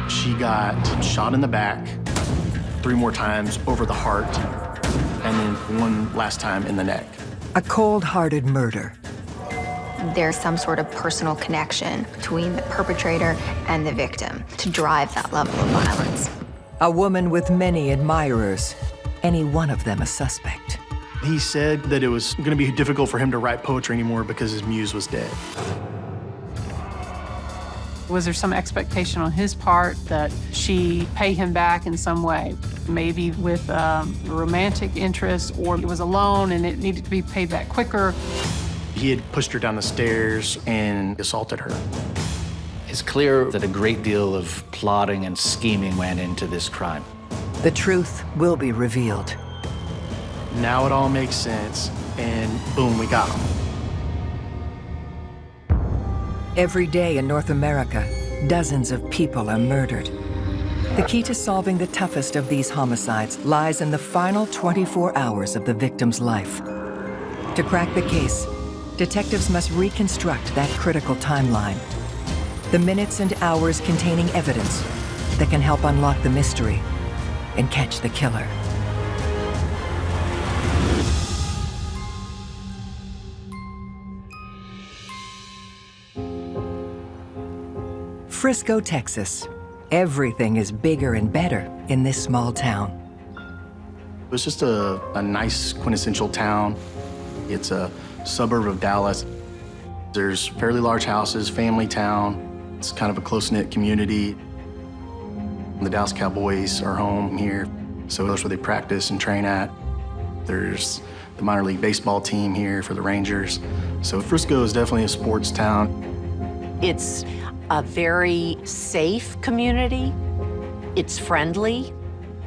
She got shot in the back 3 more times over the heart, and then 1 last time in the neck. A cold-hearted murder. There's some sort of personal connection between the perpetrator and the victim to drive that level of violence. A woman with many admirers, any one of them a suspect. He said that it was going to be difficult for him to write poetry anymore because his muse was dead. Was there some expectation on his part that she pay him back in some way? Maybe with romantic interest, or it was a loan and it needed to be paid back quicker. He had pushed her down the stairs and assaulted her. It's clear that a great deal of plotting and scheming went into this crime. The truth will be revealed. Now it all makes sense, and boom, we got him. Every day in North America, dozens of people are murdered. The key to solving the toughest of these homicides lies in the final 24 hours of the victim's life. To crack the case, detectives must reconstruct that critical timeline. The minutes and hours containing evidence that can help unlock the mystery and catch the killer. Frisco, Texas. Everything is bigger and better in this small town. It was just a nice, quintessential town. It's a suburb of Dallas. There's fairly large houses, family town. It's kind of a close-knit community. The Dallas Cowboys are home here, so that's where they practice and train at. There's the minor league baseball team here for the Rangers. So Frisco is definitely a sports town. It's a very safe community. It's friendly.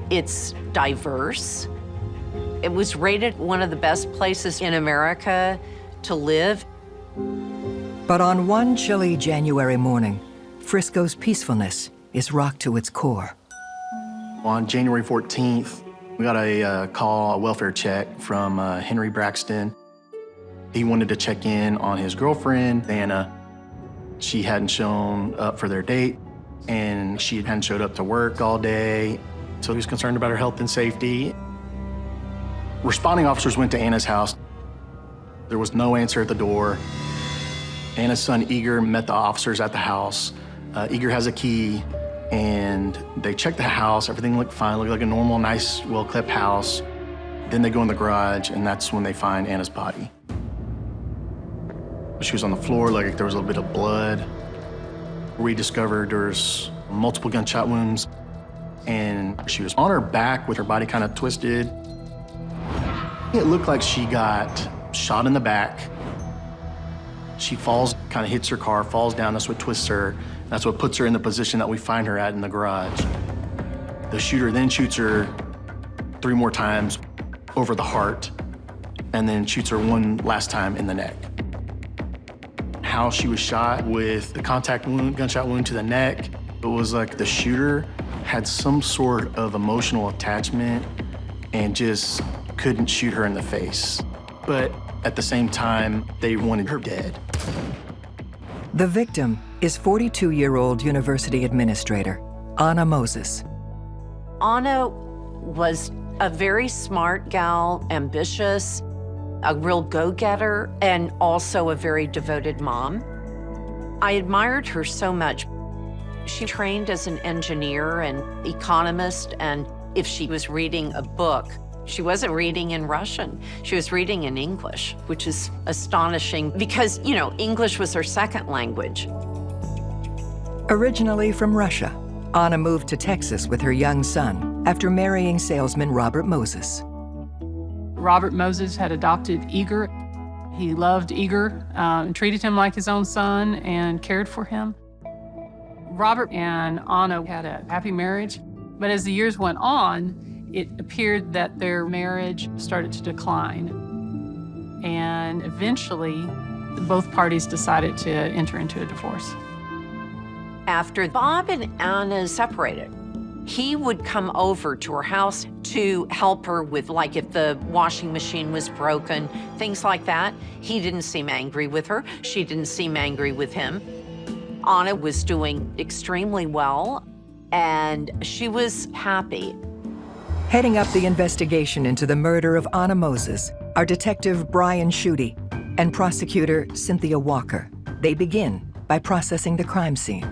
It's diverse. It was rated one of the best places in America to live. But on one chilly January morning, Frisco's peacefulness is rocked to its core. On January 14th, we got a call, a welfare check from Henry Braxton. He wanted to check in on his girlfriend, Anna. She hadn't shown up for their date, and she hadn't showed up to work all day, so he was concerned about her health and safety. Responding officers went to Anna's house. There was no answer at the door. Anna's son, Eager, met the officers at the house. Eager has a key, and they checked the house. Everything looked fine, looked like a normal, nice, well-kept house. Then they go in the garage, and that's when they find Anna's body. She was on the floor, like there was a little bit of blood. We discovered there's multiple gunshot wounds, and she was on her back with her body kind of twisted. It looked like she got shot in the back. She falls, kind of hits her car, falls down. That's what twists her. That's what puts her in the position that we find her at in the garage. The shooter then shoots her 3 more times over the heart, and then shoots her 1 last time in the neck. How she was shot with the contact wound, gunshot wound to the neck, it was like the shooter had some sort of emotional attachment and just couldn't shoot her in the face. But at the same time, they wanted her dead. The victim is 42-year-old university administrator, Anna Moses. Anna was a very smart gal, ambitious, a real go-getter, and also a very devoted mom. I admired her so much. She trained as an engineer and economist, and if she was reading a book, she wasn't reading in Russian. She was reading in English, which is astonishing because, you know, English was her second language. Originally from Russia, Anna moved to Texas with her young son after marrying salesman Robert Moses. Robert Moses had adopted Eager. He loved Eager and treated him like his own son and cared for him. Robert and Anna had a happy marriage, but as the years went on, it appeared that their marriage started to decline. And eventually, both parties decided to enter into a divorce. After Bob and Anna separated, he would come over to her house to help her with, like, if the washing machine was broken, things like that. He didn't seem angry with her. She didn't seem angry with him. Anna was doing extremely well. and she was happy. Heading up the investigation into the murder of Anna Moses are Detective Brian Schutte and prosecutor Cynthia Walker. They begin by processing the crime scene.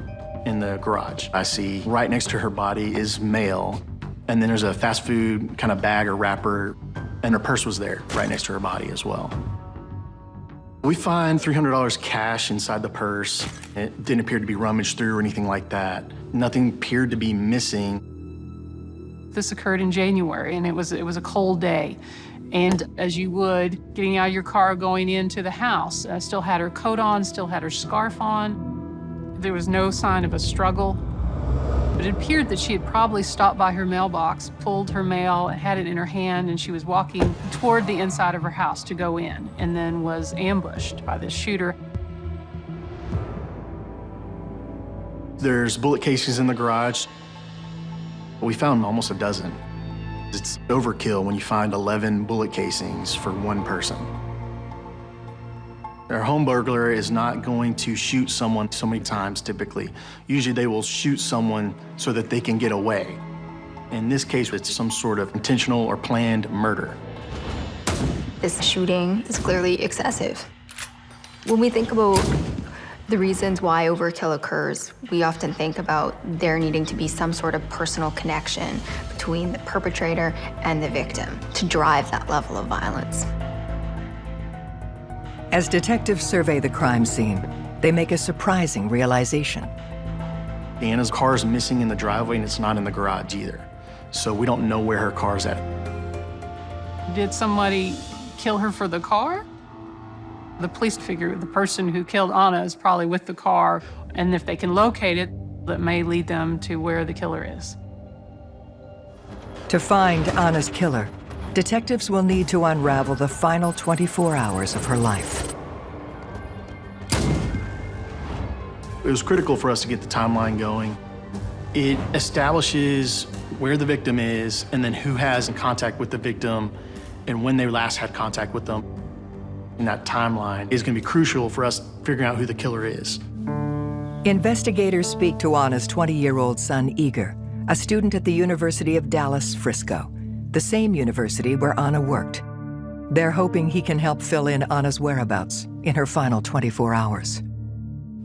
In the garage, I see right next to her body is mail, and then there's a fast food kind of bag or wrapper, and her purse was there right next to her body as well. We find $300 cash inside the purse. It didn't appear to be rummaged through or anything like that. Nothing appeared to be missing. This occurred in January, and it was a cold day. And as you would, getting out of your car, going into the house, still had her coat on, still had her scarf on. There was no sign of a struggle. But it appeared that she had probably stopped by her mailbox, pulled her mail, had it in her hand, and she was walking toward the inside of her house to go in, and then was ambushed by this shooter. There's bullet casings in the garage. We found almost a dozen. It's overkill when you find 11 bullet casings for one person. Our home burglar is not going to shoot someone so many times typically. Usually they will shoot someone so that they can get away. In this case, it's some sort of intentional or planned murder. This shooting is clearly excessive. When we think about the reasons why overkill occurs, we often think about there needing to be some sort of personal connection between the perpetrator and the victim to drive that level of violence. As detectives survey the crime scene, they make a surprising realization. Anna's car is missing in the driveway, and it's not in the garage either. So we don't know where her car's at. Did somebody kill her for the car? The police figure the person who killed Anna is probably with the car, and if they can locate it, that may lead them to where the killer is. To find Anna's killer, detectives will need to unravel the final 24 hours of her life. It was critical for us to get the timeline going. It establishes where the victim is and then who has contact with the victim and when they last had contact with them. And that timeline is going to be crucial for us figuring out who the killer is. Investigators speak to Anna's 20-year-old son, Igor, a student at the University of Dallas, Frisco, the same university where Anna worked. They're hoping he can help fill in Anna's whereabouts in her final 24 hours.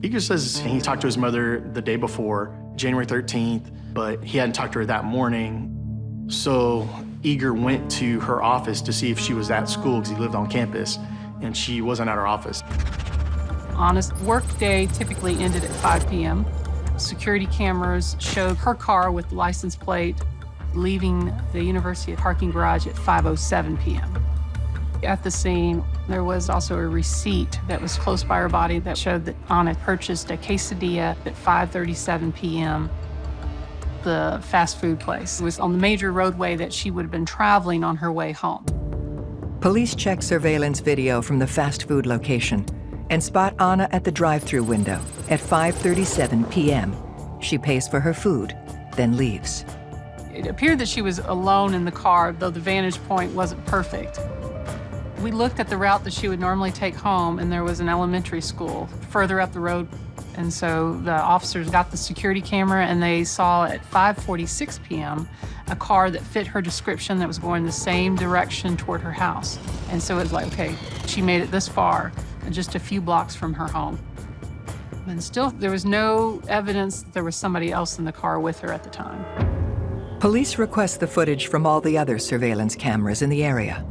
Igor says he talked to his mother the day before, January 13th, but he hadn't talked to her that morning. So Igor went to her office to see if she was at school because he lived on campus, and she wasn't at her office. Anna's work day typically ended at 5 p.m. Security cameras showed her car with the license plate leaving the university parking garage at 5:07 p.m. At the scene, there was also a receipt that was close by her body that showed that Anna purchased a quesadilla at 5:37 p.m. The fast food place was on the major roadway that she would have been traveling on her way home. Police check surveillance video from the fast food location and spot Anna at the drive-thru window at 5:37 p.m. She pays for her food, then leaves. It appeared that she was alone in the car, though the vantage point wasn't perfect. We looked at the route that she would normally take home, and there was an elementary school further up the road. And so the officers got the security camera, and they saw at 5:46 p.m. a car that fit her description that was going the same direction toward her house. And so it was like, okay, she made it this far, just a few blocks from her home. And still, there was no evidence that there was somebody else in the car with her at the time. Police request the footage from all the other surveillance cameras in the area.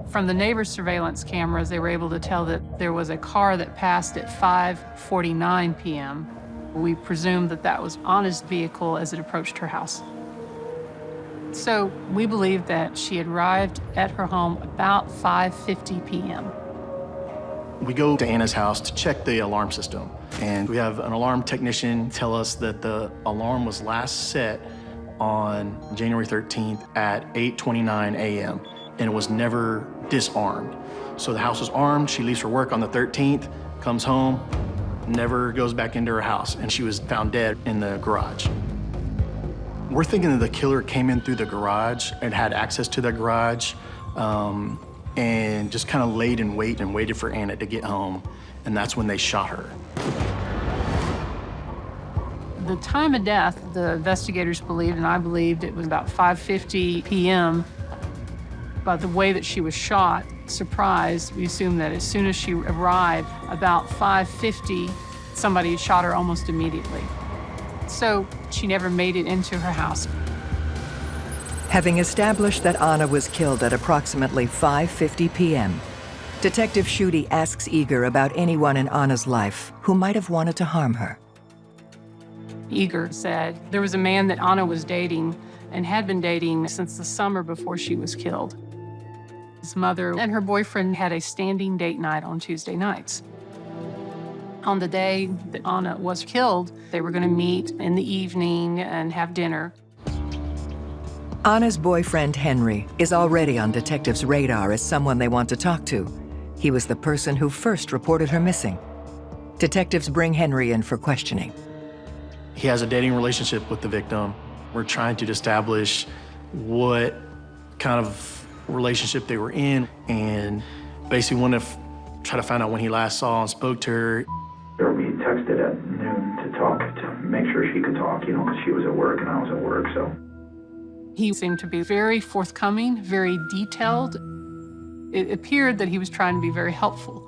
From the neighbors' surveillance cameras, they were able to tell that there was a car that passed at 5:49 p.m. We presume that that was Anna's vehicle as it approached her house. So we believe that she had arrived at her home about 5:50 p.m. We go to Anna's house to check the alarm system, and we have an alarm technician tell us that the alarm was last set on January 13th at 8:29 a.m., and it was never disarmed. So the house was armed, she leaves for work on the 13th, comes home, never goes back into her house, and she was found dead in the garage. We're thinking that the killer came in through the garage and had access to the garage, and just kind of laid in wait and waited for Anna to get home, and that's when they shot her. The time of death, the investigators believed, and I believed, it was about 5:50 p.m. By the way that she was shot, surprised, we assumed that as soon as she arrived, about 5:50, somebody had shot her almost immediately. So she never made it into her house. Having established that Anna was killed at approximately 5:50 p.m., Detective Schutte asks Eager about anyone in Anna's life who might have wanted to harm her. Eager said there was a man that Anna was dating and had been dating since the summer before she was killed. His mother and her boyfriend had a standing date night on Tuesday nights. On the day that Anna was killed, they were going to meet in the evening and have dinner. Anna's boyfriend, Henry, is already on detectives' radar as someone they want to talk to. He was the person who first reported her missing. Detectives bring Henry in for questioning. He has a dating relationship with the victim. We're trying to establish what kind of relationship they were in, and basically want to try to find out when he last saw and spoke to her. We texted at noon to talk, to make sure she could talk, because she was at work and I was at work, so. He seemed to be very forthcoming, very detailed. It appeared that he was trying to be very helpful.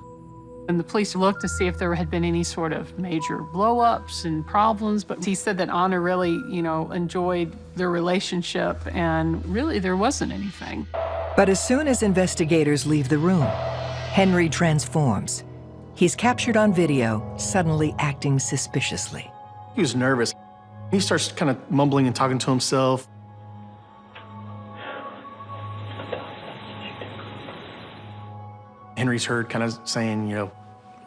And the police looked to see if there had been any sort of major blow-ups and problems, but he said that Anna really, enjoyed their relationship, and really there wasn't anything. But as soon as investigators leave the room, Henry transforms. He's captured on video, suddenly acting suspiciously. He was nervous. He starts kind of mumbling and talking to himself. Henry's heard kind of saying,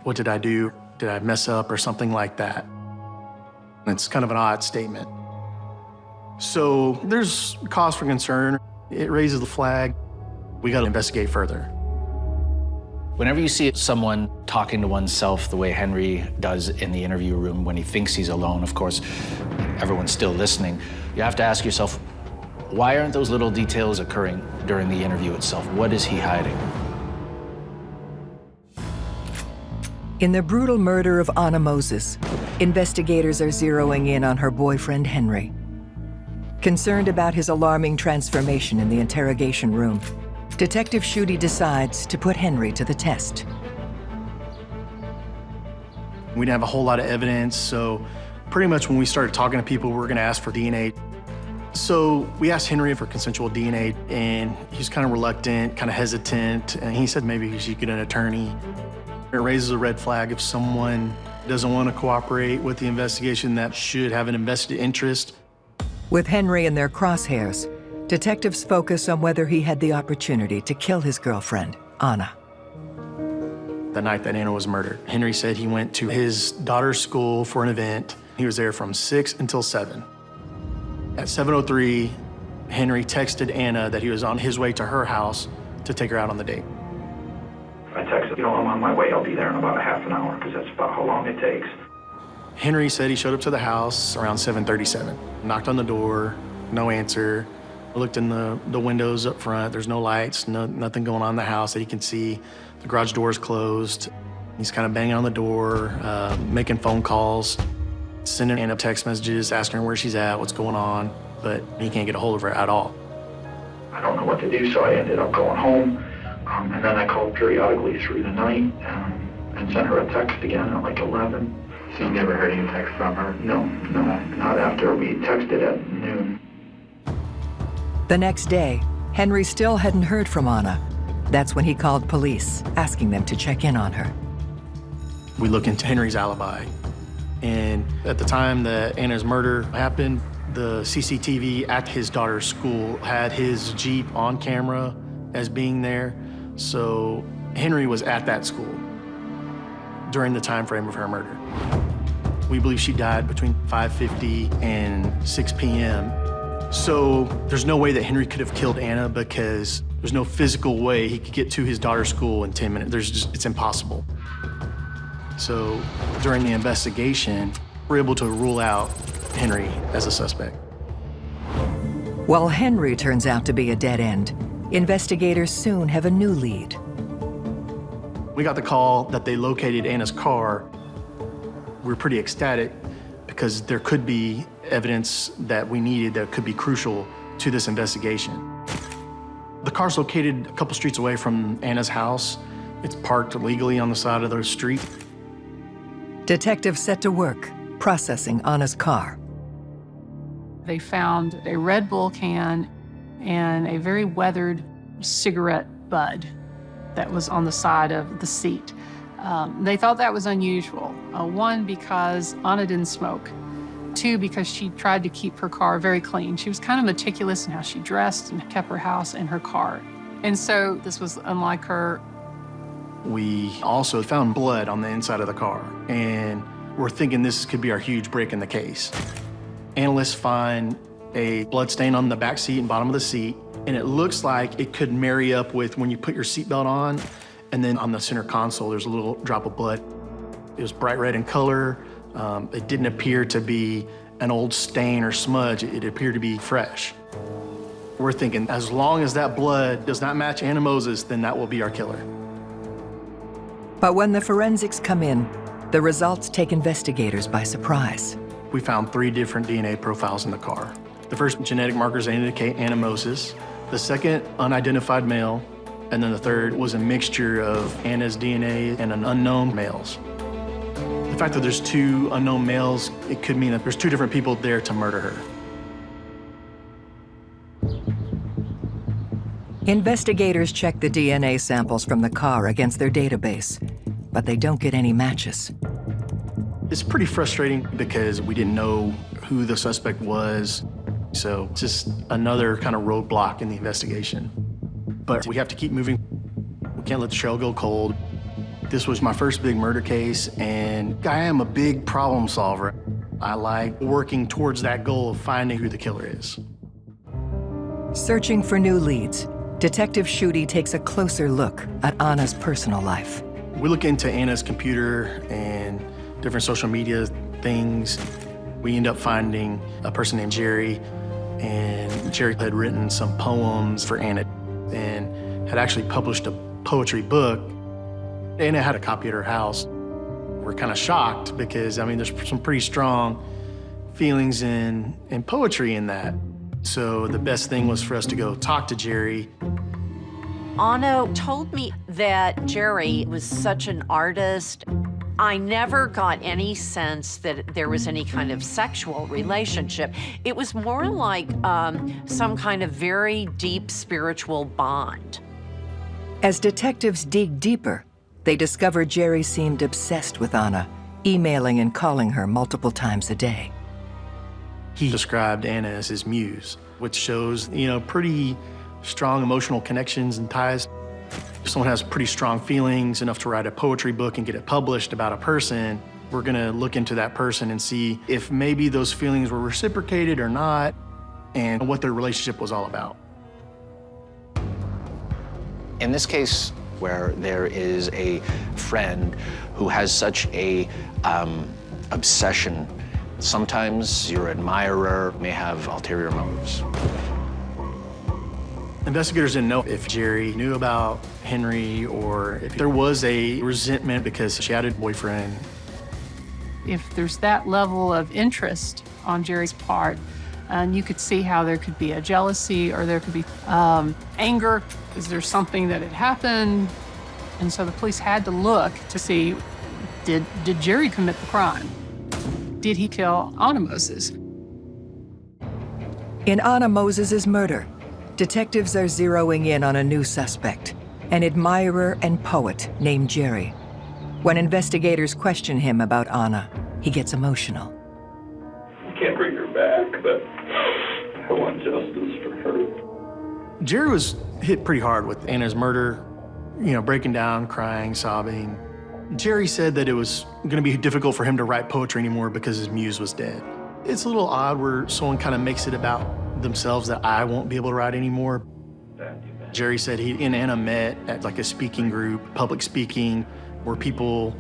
what did I do? Did I mess up or something like that? And it's kind of an odd statement. So there's cause for concern. It raises the flag. We got to investigate further. Whenever you see someone talking to oneself the way Henry does in the interview room when he thinks he's alone, of course, everyone's still listening, you have to ask yourself, why aren't those little details occurring during the interview itself? What is he hiding? In the brutal murder of Anna Moses, investigators are zeroing in on her boyfriend, Henry. Concerned about his alarming transformation in the interrogation room, Detective Schutte decides to put Henry to the test. We didn't have a whole lot of evidence, so pretty much when we started talking to people, we were going to ask for DNA. So we asked Henry for consensual DNA, and he's kind of reluctant, kind of hesitant, and he said maybe he should get an attorney. It raises a red flag if someone doesn't want to cooperate with the investigation that should have an invested interest. With Henry in their crosshairs, detectives focus on whether he had the opportunity to kill his girlfriend, Anna. The night that Anna was murdered, Henry said he went to his daughter's school for an event. He was there from 6 until 7. At 7:03, Henry texted Anna that he was on his way to her house to take her out on the date. I texted, I'm on my way, I'll be there in about a half an hour, because that's about how long it takes. Henry said he showed up to the house around 7:37. Knocked on the door, no answer. Looked in the windows up front, there's no lights, nothing going on in the house that he can see. The garage door is closed. He's kind of banging on the door, making phone calls, sending Anna text messages, asking her where she's at, what's going on, but he can't get a hold of her at all. I don't know what to do, so I ended up going home. And then I called periodically through the night and sent her a text again at like 11. So you never heard any text from her? No, not after we texted at noon. The next day, Henry still hadn't heard from Anna. That's when he called police, asking them to check in on her. We look into Henry's alibi, and at the time that Anna's murder happened, the CCTV at his daughter's school had his Jeep on camera as being there. So Henry was at that school during the time frame of her murder. We believe she died between 5:50 and 6 p.m. So there's no way that Henry could have killed Anna because there's no physical way he could get to his daughter's school in 10 minutes. It's impossible. So during the investigation, we're able to rule out Henry as a suspect. While Henry turns out to be a dead end, investigators soon have a new lead. We got the call that they located Anna's car. We were pretty ecstatic, because there could be evidence that we needed that could be crucial to this investigation. The car's located a couple streets away from Anna's house. It's parked illegally on the side of the street. Detectives set to work, processing Anna's car. They found a Red Bull can and a very weathered cigarette bud that was on the side of the seat. They thought that was unusual. One, because Anna didn't smoke. Two, because she tried to keep her car very clean. She was kind of meticulous in how she dressed and kept her house and her car. And so this was unlike her. We also found blood on the inside of the car, and we're thinking this could be our huge break in the case. Analysts find a blood stain on the back seat and bottom of the seat, and it looks like it could marry up with when you put your seatbelt on, and then on the center console, there's a little drop of blood. It was bright red in color. It didn't appear to be an old stain or smudge. It appeared to be fresh. We're thinking, as long as that blood does not match Anna Moses, then that will be our killer. But when the forensics come in, the results take investigators by surprise. We found 3 different DNA profiles in the car. The first, genetic markers indicate Anna Moses. The second, unidentified male. And then the third was a mixture of Anna's DNA and an unknown male's. The fact that there's 2 unknown males, it could mean that there's 2 different people there to murder her. Investigators check the DNA samples from the car against their database, but they don't get any matches. It's pretty frustrating because we didn't know who the suspect was, so it's just another kind of roadblock in the investigation. But we have to keep moving. We can't let the trail go cold. This was my first big murder case, and I am a big problem solver. I like working towards that goal of finding who the killer is. Searching for new leads, Detective Schutte takes a closer look at Anna's personal life. We look into Anna's computer and different social media things. We end up finding a person named Jerry, and Jerry had written some poems for Anna and had actually published a poetry book. Anna had a copy at her house. We're kind of shocked because, I mean, there's some pretty strong feelings in poetry in that. So the best thing was for us to go talk to Jerry. Anna told me that Jerry was such an artist. I never got any sense that there was any kind of sexual relationship. It was more like some kind of very deep spiritual bond. As detectives dig deeper, they discover Jerry seemed obsessed with Anna, emailing and calling her multiple times a day. He described Anna as his muse, which shows, pretty strong emotional connections and ties. If someone has pretty strong feelings, enough to write a poetry book and get it published about a person, we're gonna look into that person and see if maybe those feelings were reciprocated or not, and what their relationship was all about. In this case, where there is a friend who has such a obsession, sometimes your admirer may have ulterior motives. Investigators didn't know if Jerry knew about Henry or if there was a resentment because she had a boyfriend. If there's that level of interest on Jerry's part, and you could see how there could be a jealousy or there could be anger. Is there something that had happened? And so the police had to look to see, did Jerry commit the crime? Did he kill Anna Moses? In Anna Moses' murder, detectives are zeroing in on a new suspect, an admirer and poet named Jerry. When investigators question him about Anna, he gets emotional. I can't bring her back, but I want justice for her. Jerry was hit pretty hard with Anna's murder, breaking down, crying, sobbing. Jerry said that it was going to be difficult for him to write poetry anymore because his muse was dead. It's a little odd where someone kind of makes it about themselves that I won't be able to write anymore. Jerry said he and Anna met at like a speaking group, public speaking, where people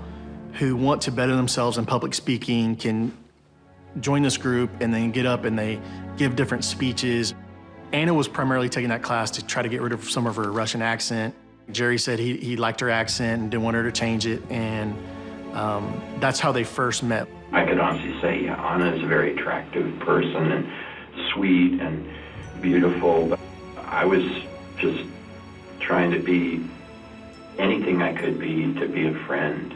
who want to better themselves in public speaking can join this group and then get up and they give different speeches. Anna was primarily taking that class to try to get rid of some of her Russian accent. Jerry said he liked her accent and didn't want her to change it, and that's how they first met. I could honestly say, yeah, Anna is a very attractive person and sweet and beautiful, but I was just trying to be anything I could be to be a friend.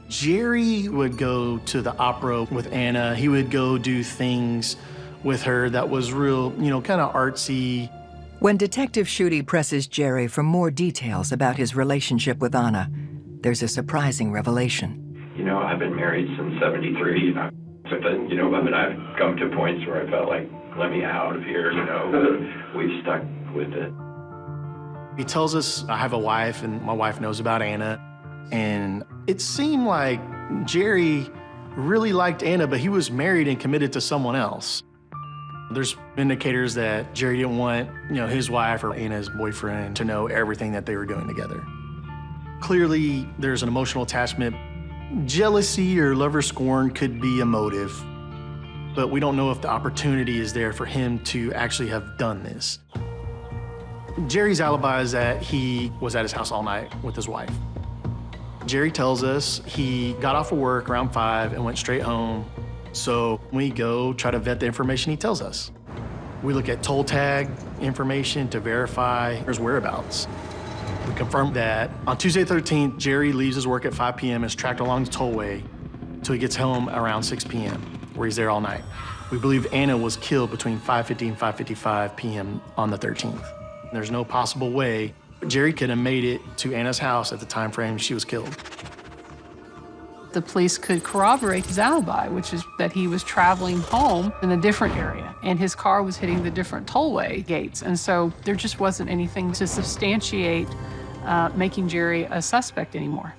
Jerry would go to the opera with Anna. He would go do things with her that was real, kind of artsy. When Detective Schutte presses Jerry for more details about his relationship with Anna, there's a surprising revelation. I've been married since '73, but then, I've come to points where I felt like, let me out of here, but we've stuck with it. He tells us, I have a wife, and my wife knows about Anna. And it seemed like Jerry really liked Anna, but he was married and committed to someone else. There's indicators that Jerry didn't want, his wife or Anna's boyfriend to know everything that they were doing together. Clearly, there's an emotional attachment. Jealousy or lover scorn could be a motive, but we don't know if the opportunity is there for him to actually have done this. Jerry's alibi is that he was at his house all night with his wife. Jerry tells us he got off of work around 5 and went straight home. So we go try to vet the information he tells us. We look at toll tag information to verify his whereabouts. We confirm that on Tuesday 13th, Jerry leaves his work at 5 p.m. and is tracked along the tollway till he gets home around 6 p.m., where he's there all night. We believe Anna was killed between 5:50 and 5:55 p.m. on the 13th. There's no possible way Jerry could have made it to Anna's house at the time frame she was killed. The police could corroborate his alibi, which is that he was traveling home in a different area, and his car was hitting the different tollway gates. And so there just wasn't anything to substantiate making Jerry a suspect anymore.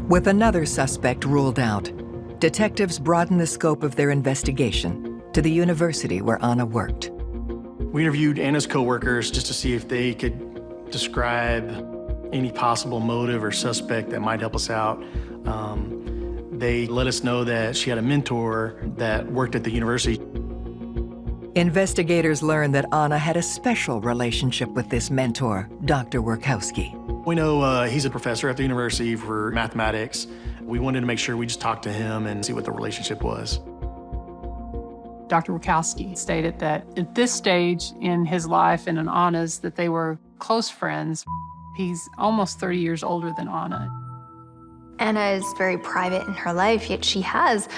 With another suspect ruled out, detectives broaden the scope of their investigation to the university where Anna worked. We interviewed Anna's coworkers just to see if they could describe any possible motive or suspect that might help us out. They let us know that she had a mentor that worked at the university. Investigators learned that Anna had a special relationship with this mentor, Dr. Workowski. We know he's a professor at the university for mathematics. We wanted to make sure we just talked to him and see what the relationship was. Dr. Workowski stated that at this stage in his life and in Anna's that they were close friends. He's almost 30 years older than Anna. Anna is very private in her life, yet she has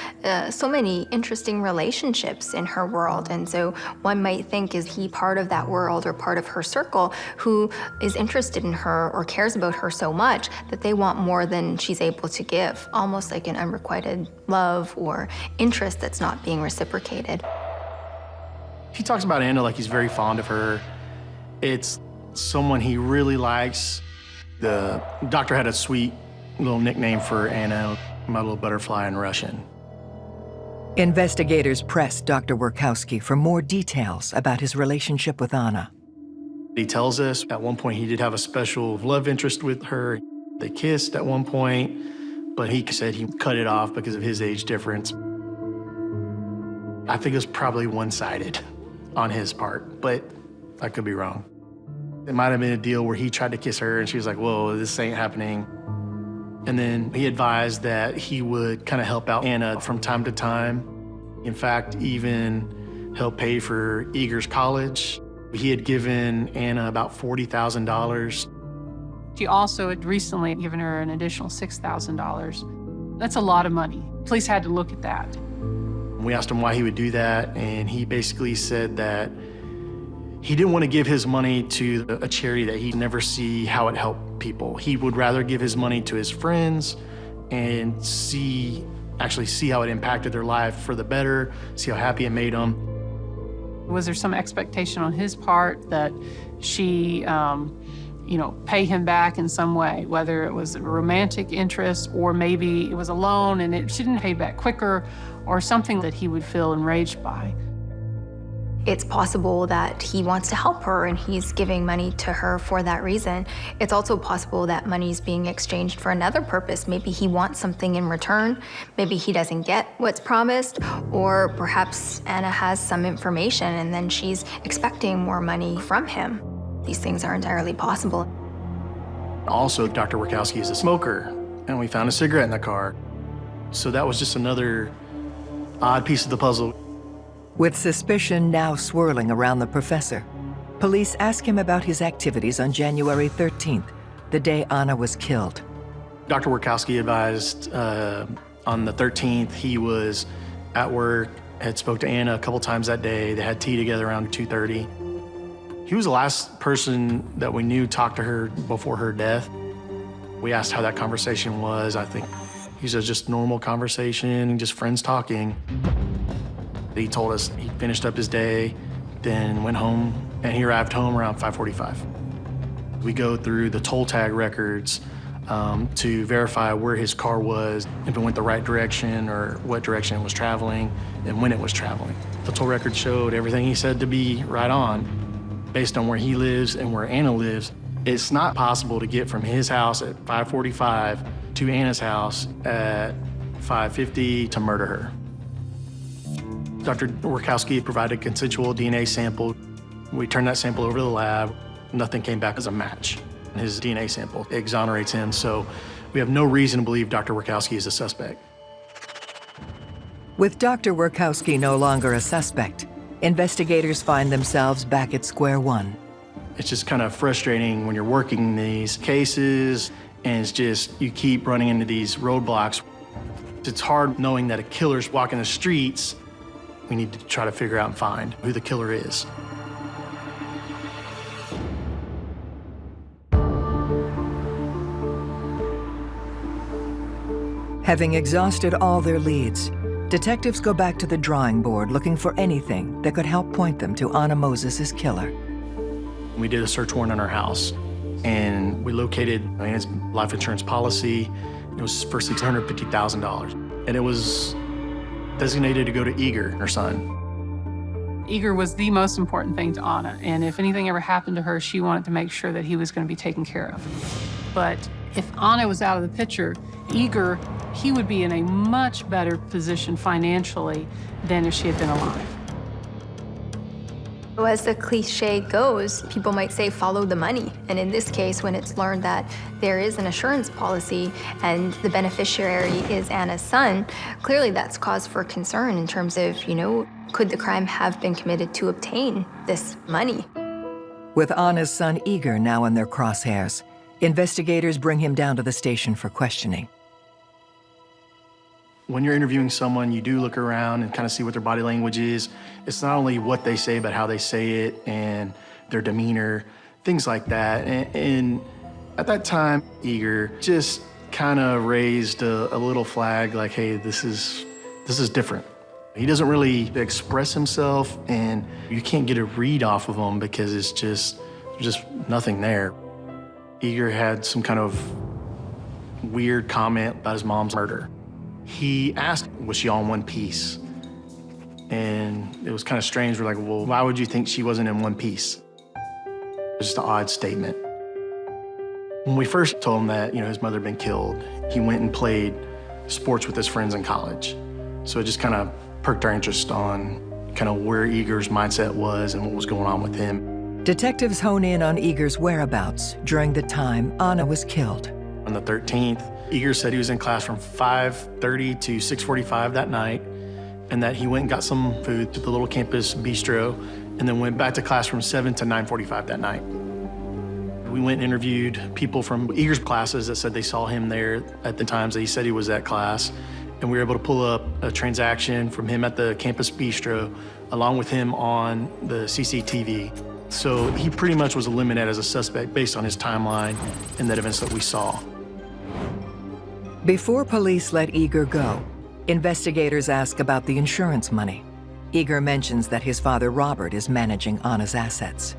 so many interesting relationships in her world. And so one might think, is he part of that world or part of her circle who is interested in her or cares about her so much that they want more than she's able to give, almost like an unrequited love or interest that's not being reciprocated. He talks about Anna like he's very fond of her. It's someone he really likes. The doctor had a sweet little nickname for Anna, my little butterfly in Russian. Investigators pressed Dr. Workowski for more details about his relationship with Anna. He tells us at one point he did have a special love interest with her. They kissed at one point, but he said he cut it off because of his age difference. I think it was probably one-sided on his part, but I could be wrong. It might have been a deal where he tried to kiss her and she was like, whoa, this ain't happening. And then he advised that he would kind of help out Anna from time to time. In fact, even help pay for Igor's college. He had given Anna about $40,000. She also had recently given her an additional $6,000. That's a lot of money. Police had to look at that. We asked him why he would do that, and he basically said that he didn't want to give his money to a charity that he'd never see how it helped people. He would rather give his money to his friends and actually see how it impacted their life for the better, see how happy it made them. Was there some expectation on his part that she, pay him back in some way, whether it was a romantic interest or maybe it was a loan and she didn't pay back quicker or something that he would feel enraged by? It's possible that he wants to help her and he's giving money to her for that reason. It's also possible that money's being exchanged for another purpose. Maybe he wants something in return. Maybe he doesn't get what's promised, or perhaps Anna has some information and then she's expecting more money from him. These things are entirely possible. Also, Dr. Workowski is a smoker, and we found a cigarette in the car. So that was just another odd piece of the puzzle. With suspicion now swirling around the professor, police ask him about his activities on January 13th, the day Anna was killed. Dr. Workowski advised on the 13th he was at work, had spoke to Anna a couple times that day. They had tea together around 2:30. He was the last person that we knew talked to her before her death. We asked how that conversation was. I think he said just normal conversation, just friends talking. He told us he finished up his day, then went home, and he arrived home around 5:45. We go through the toll tag records to verify where his car was, if it went the right direction or what direction it was traveling and when it was traveling. The toll record showed everything he said to be right on. Based on where he lives and where Anna lives, it's not possible to get from his house at 5:45 to Anna's house at 5:50 to murder her. Dr. Workowski provided a consensual DNA sample. We turned that sample over to the lab. Nothing came back as a match. His DNA sample exonerates him, so we have no reason to believe Dr. Workowski is a suspect. With Dr. Workowski no longer a suspect, investigators find themselves back at square one. It's just kind of frustrating when you're working these cases, and it's just, you keep running into these roadblocks. It's hard knowing that a killer's walking the streets. We need to try to figure out and find who the killer is. Having exhausted all their leads, detectives go back to the drawing board looking for anything that could help point them to Anna Moses' killer. We did a search warrant on her house, and we located Anna's life insurance policy. It was for $650,000, and it was designated to go to Eager, her son. Eager was the most important thing to Anna, and if anything ever happened to her, she wanted to make sure that he was going to be taken care of. But if Anna was out of the picture, Eager, he would be in a much better position financially than if she had been alive. So as the cliche goes, people might say follow the money. And in this case, when it's learned that there is an assurance policy and the beneficiary is Anna's son, clearly that's cause for concern in terms of, could the crime have been committed to obtain this money? With Anna's son Eager now in their crosshairs, investigators bring him down to the station for questioning. When you're interviewing someone, you do look around and kind of see what their body language is. It's not only what they say, but how they say it and their demeanor, things like that. And at that time, Eager just kind of raised a little flag like, hey, this is different. He doesn't really express himself, and you can't get a read off of him because it's just nothing there. Eager had some kind of weird comment about his mom's murder. He asked, was she all in one piece? And it was kind of strange. We're like, well, why would you think she wasn't in one piece? It was just an odd statement. When we first told him that, his mother had been killed, he went and played sports with his friends in college. So it just kind of perked our interest on kind of where Eager's mindset was and what was going on with him. Detectives hone in on Eager's whereabouts during the time Anna was killed. On the 13th, Eager said he was in class from 5:30 to 6:45 that night, and that he went and got some food to the little campus bistro, and then went back to class from 7 to 9:45 that night. We went and interviewed people from Eager's classes that said they saw him there at the times that he said he was at class, and we were able to pull up a transaction from him at the campus bistro, along with him on the CCTV. So he pretty much was eliminated as a suspect based on his timeline and the events that we saw. Before police let Eager go, investigators ask about the insurance money. Eager mentions that his father, Robert, is managing Anna's assets.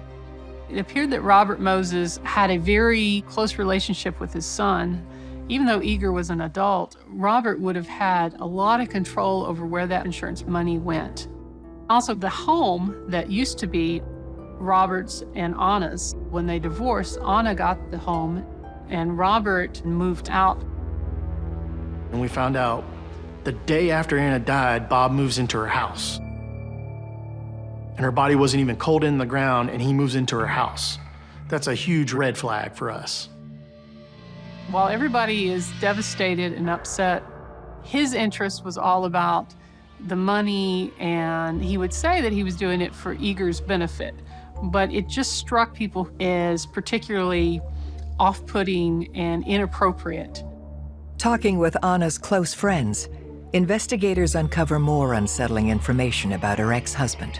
It appeared that Robert Moses had a very close relationship with his son. Even though Eager was an adult, Robert would have had a lot of control over where that insurance money went. Also, the home that used to be Robert's and Anna's, when they divorced, Anna got the home and Robert moved out. And we found out the day after Anna died, Bob moves into her house. And her body wasn't even cold in the ground, and he moves into her house. That's a huge red flag for us. While everybody is devastated and upset, his interest was all about the money, and he would say that he was doing it for Eager's benefit. But it just struck people as particularly off-putting and inappropriate. Talking with Anna's close friends, investigators uncover more unsettling information about her ex-husband.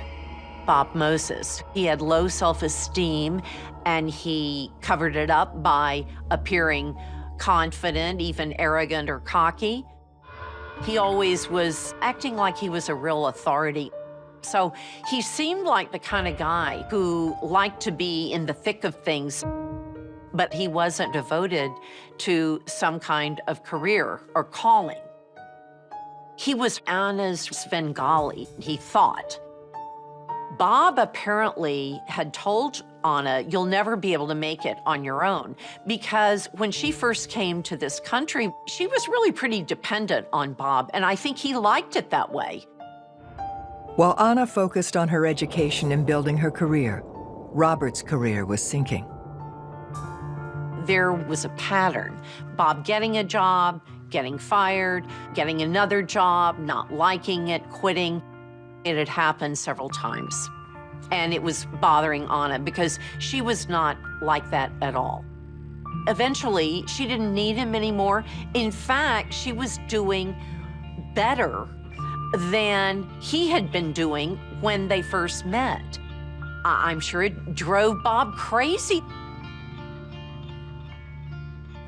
Bob Moses. He had low self-esteem, and he covered it up by appearing confident, even arrogant or cocky. He always was acting like he was a real authority. So he seemed like the kind of guy who liked to be in the thick of things, but he wasn't devoted to some kind of career or calling. He was Anna's Svengali, he thought. Bob apparently had told Anna, "You'll never be able to make it on your own," because when she first came to this country, she was really pretty dependent on Bob, and I think he liked it that way. While Anna focused on her education and building her career, Robert's career was sinking. There was a pattern. Bob getting a job, getting fired, getting another job, not liking it, quitting. It had happened several times. And it was bothering Anna because she was not like that at all. Eventually, she didn't need him anymore. In fact, she was doing better than he had been doing when they first met. I'm sure it drove Bob crazy.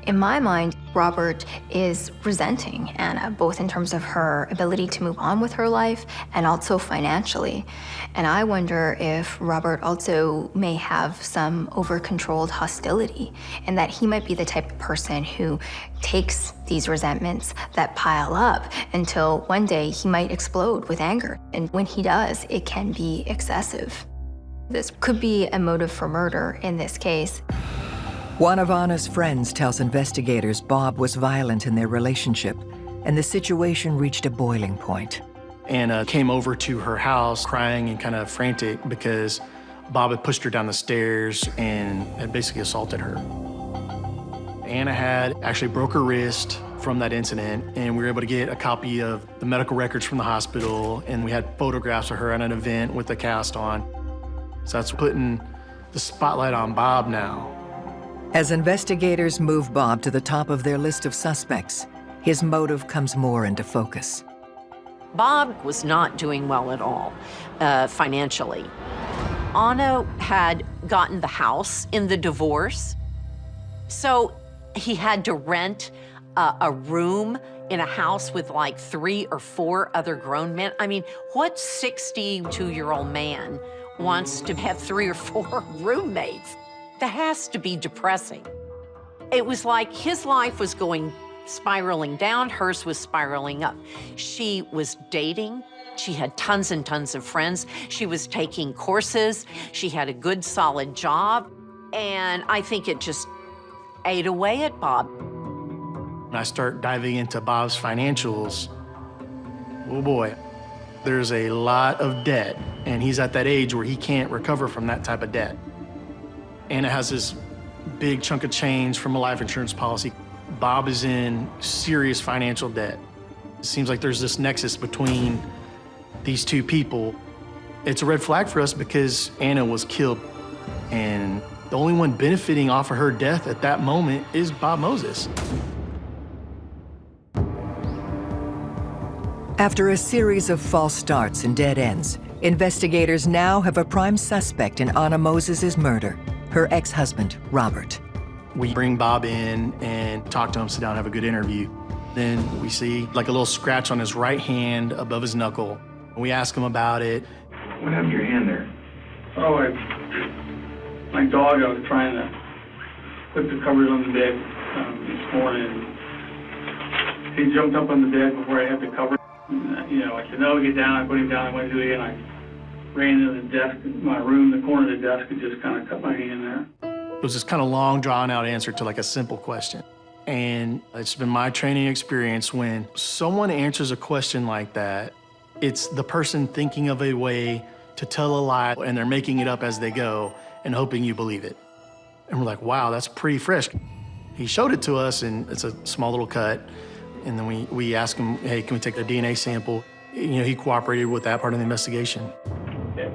In my mind, Robert is resenting Anna, both in terms of her ability to move on with her life and also financially. And I wonder if Robert also may have some over-controlled hostility, and that he might be the type of person who takes these resentments that pile up until one day he might explode with anger. And when he does, it can be excessive. This could be a motive for murder in this case. One of Anna's friends tells investigators Bob was violent in their relationship, and the situation reached a boiling point. Anna came over to her house crying and kind of frantic because Bob had pushed her down the stairs and had basically assaulted her. Anna had actually broke her wrist from that incident, and we were able to get a copy of the medical records from the hospital, and we had photographs of her at an event with the cast on. So that's putting the spotlight on Bob now. As investigators move Bob to the top of their list of suspects, his motive comes more into focus. Bob was not doing well at all financially. Anna had gotten the house in the divorce, so he had to rent a room in a house with like 3 or 4 other grown men. I mean, what 62-year-old man wants to have 3 or 4 roommates? That has to be depressing. It was like his life was spiraling down, hers was spiraling up. She was dating, she had tons and tons of friends, she was taking courses, she had a good solid job, and I think it just ate away at Bob. When I start diving into Bob's financials, oh boy, there's a lot of debt, and he's at that age where he can't recover from that type of debt. Anna has this big chunk of change from a life insurance policy. Bob is in serious financial debt. It seems like there's this nexus between these two people. It's a red flag for us because Anna was killed, and the only one benefiting off of her death at that moment is Bob Moses. After a series of false starts and dead ends, investigators now have a prime suspect in Anna Moses's murder, her ex-husband, Robert. We bring Bob in and talk to him, sit down, have a good interview. Then we see like a little scratch on his right hand above his knuckle. We ask him about it. What happened to your hand there? Oh, my dog, I was trying to put the covers on the bed this morning. He jumped up on the bed before I had the cover. I said, no, get down. I put him down. I went to it, and I ran into the desk, my room, the corner of the desk, and just kind of cut my hand there. It was this kind of long, drawn-out answer to like a simple question. And it's been my training experience when someone answers a question like that, it's the person thinking of a way to tell a lie, and they're making it up as they go and hoping you believe it. And we're like, wow, that's pretty fresh. He showed it to us, and it's a small little cut. And then we ask him, hey, can we take a DNA sample? he cooperated with that part of the investigation. Okay.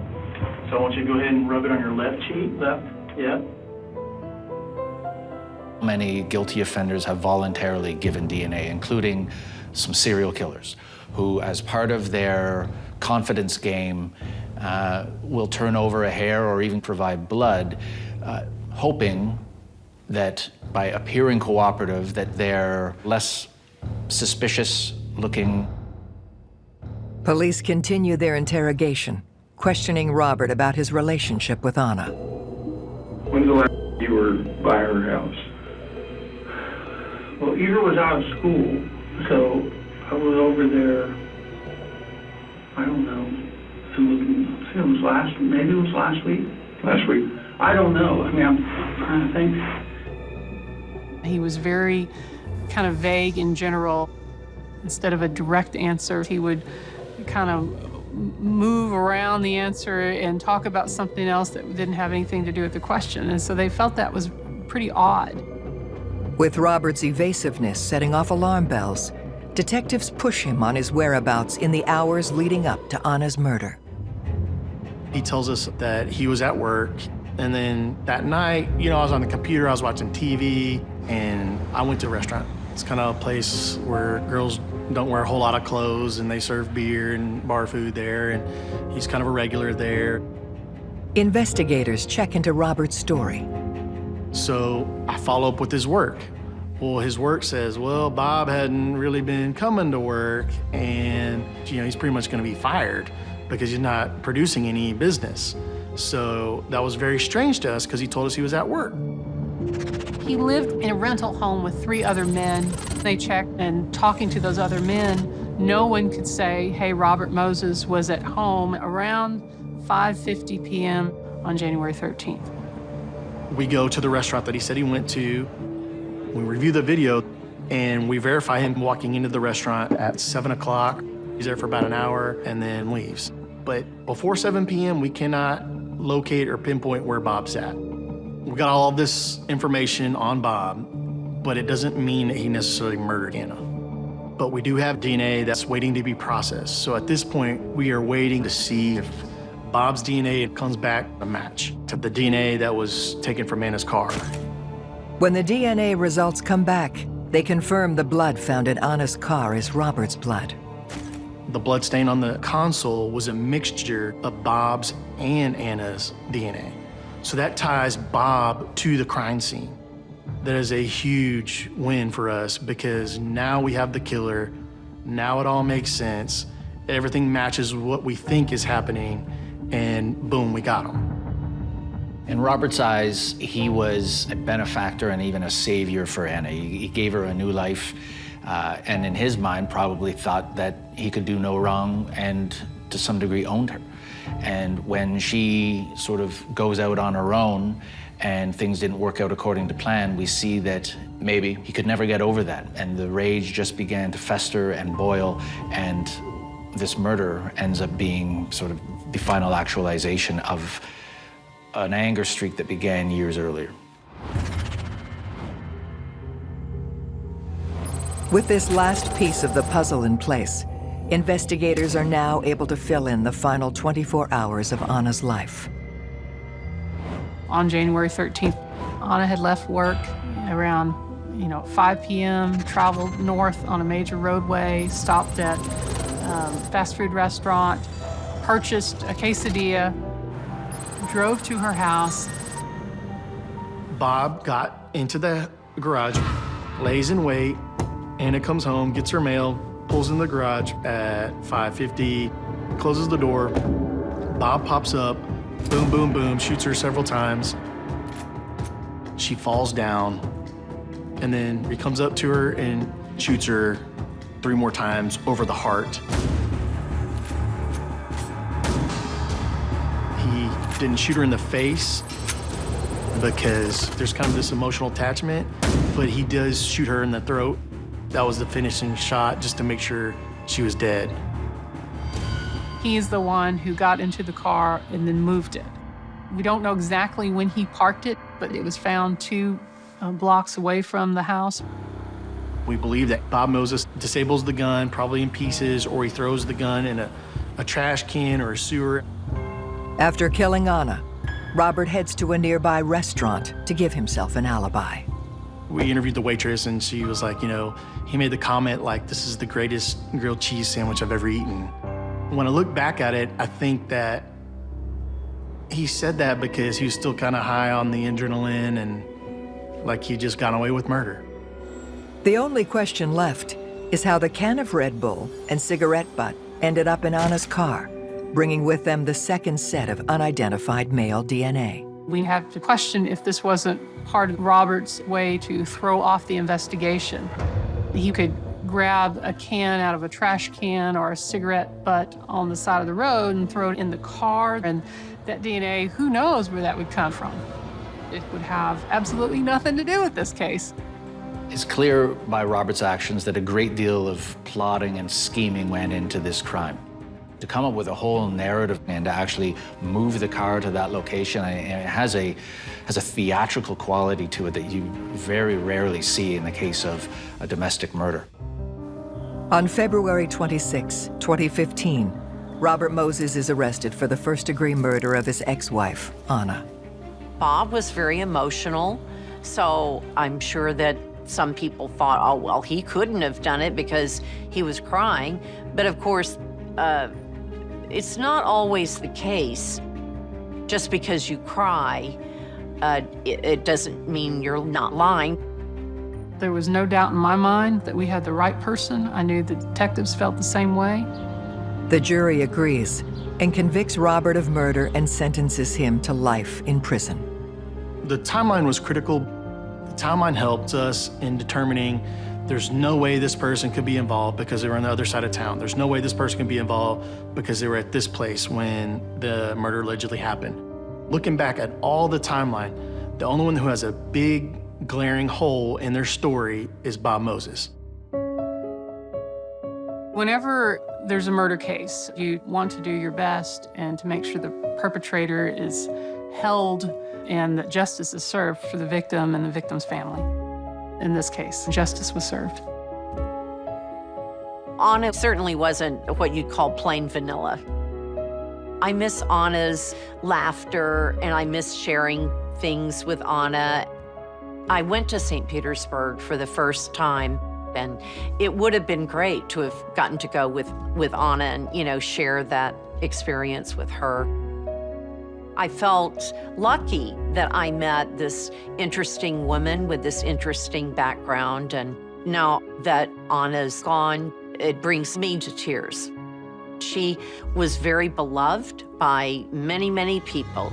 So I want you to go ahead and rub it on your left cheek. Left. Yeah. Many guilty offenders have voluntarily given DNA, including some serial killers, who, as part of their confidence game, will turn over a hair or even provide blood, hoping that by appearing cooperative, that they're less suspicious looking. Police continue their interrogation, questioning Robert about his relationship with Anna. When's the last time you were by her house? Well, Eva was out of school, so I was over there, I don't know, it was last week. Last week? I don't know. I mean, I'm trying to think. He was very kind of vague in general. Instead of a direct answer, he would kind of move around the answer and talk about something else that didn't have anything to do with the question. And so they felt that was pretty odd. With Robert's evasiveness setting off alarm bells, detectives push him on his whereabouts in the hours leading up to Anna's murder. He tells us that he was at work, and then that night, I was on the computer, I was watching TV, and I went to a restaurant. It's kind of a place where girls don't wear a whole lot of clothes, and they serve beer and bar food there, and he's kind of a regular there. Investigators check into Robert's story. So I follow up with his work. Well, his work says, well, Bob hadn't really been coming to work, and he's pretty much going to be fired because he's not producing any business. So that was very strange to us because he told us he was at work. He lived in a rental home with 3 other men. They checked, and talking to those other men, no one could say, hey, Robert Moses was at home around 5:50 p.m. on January 13th. We go to the restaurant that he said he went to. We review the video, and we verify him walking into the restaurant at 7 o'clock. He's there for about an hour and then leaves. But before 7 p.m., we cannot locate or pinpoint where Bob's at. We got all of this information on Bob, but it doesn't mean that he necessarily murdered Anna. But we do have DNA that's waiting to be processed. So at this point, we are waiting to see if Bob's DNA comes back a match to the DNA that was taken from Anna's car. When the DNA results come back, they confirm the blood found in Anna's car is Robert's blood. The blood stain on the console was a mixture of Bob's and Anna's DNA. So that ties Bob to the crime scene. That is a huge win for us because now we have the killer. Now it all makes sense. Everything matches what we think is happening, and boom, we got him. In Robert's eyes, he was a benefactor and even a savior for Anna. He gave her a new life, and in his mind probably thought that he could do no wrong and to some degree owned her. And when she sort of goes out on her own and things didn't work out according to plan, we see that maybe he could never get over that. And the rage just began to fester and boil, and this murder ends up being sort of the final actualization of an anger streak that began years earlier. With this last piece of the puzzle in place, investigators are now able to fill in the final 24 hours of Anna's life. On January 13th, Anna had left work around 5 p.m., traveled north on a major roadway, stopped at a fast food restaurant, purchased a quesadilla, drove to her house. Bob got into the garage, lays in wait. Anna comes home, gets her mail, pulls in the garage at 5:50, closes the door. Bob pops up, boom, boom, boom, shoots her several times. She falls down, and then he comes up to her and shoots her 3 more times over the heart. He didn't shoot her in the face because there's kind of this emotional attachment, but he does shoot her in the throat. That was the finishing shot, just to make sure she was dead. He's the one who got into the car and then moved it. We don't know exactly when he parked it, but it was found 2 blocks away from the house. We believe that Bob Moses disables the gun, probably in pieces, or he throws the gun in a trash can or a sewer. After killing Anna, Robert heads to a nearby restaurant to give himself an alibi. We interviewed the waitress, and she was like, he made the comment like, this is the greatest grilled cheese sandwich I've ever eaten. When I look back at it, I think that he said that because he was still kind of high on the adrenaline and like he just got away with murder. The only question left is how the can of Red Bull and cigarette butt ended up in Anna's car, bringing with them the second set of unidentified male DNA. We have to question if this wasn't part of Robert's way to throw off the investigation. He could grab a can out of a trash can or a cigarette butt on the side of the road and throw it in the car, and that DNA, who knows where that would come from. It would have absolutely nothing to do with this case. It's clear by Robert's actions that a great deal of plotting and scheming went into this crime. To come up with a whole narrative and to actually move the car to that location, and it has a theatrical quality to it that you very rarely see in the case of a domestic murder. On February 26, 2015, Robert Moses is arrested for the first-degree murder of his ex-wife, Anna. Bob was very emotional, so I'm sure that some people thought, oh, well, he couldn't have done it because he was crying. But of course, it's not always the case. Just because you cry, it doesn't mean you're not lying. There was no doubt in my mind that we had the right person. I knew the detectives felt the same way. The jury agrees and convicts Robert of murder and sentences him to life in prison. The timeline was critical. The timeline helped us in determining there's no way this person could be involved because they were on the other side of town. There's no way this person can be involved because they were at this place when the murder allegedly happened. Looking back at all the timeline, the only one who has a big, glaring hole in their story is Bob Moses. Whenever there's a murder case, you want to do your best and to make sure the perpetrator is held and that justice is served for the victim and the victim's family. In this case, justice was served. Anna certainly wasn't what you'd call plain vanilla. I miss Anna's laughter, and I miss sharing things with Anna. I went to St. Petersburg for the first time, and it would have been great to have gotten to go with Anna and, share that experience with her. I felt lucky that I met this interesting woman with this interesting background, and now that Anna's gone, it brings me to tears. She was very beloved by many, many people.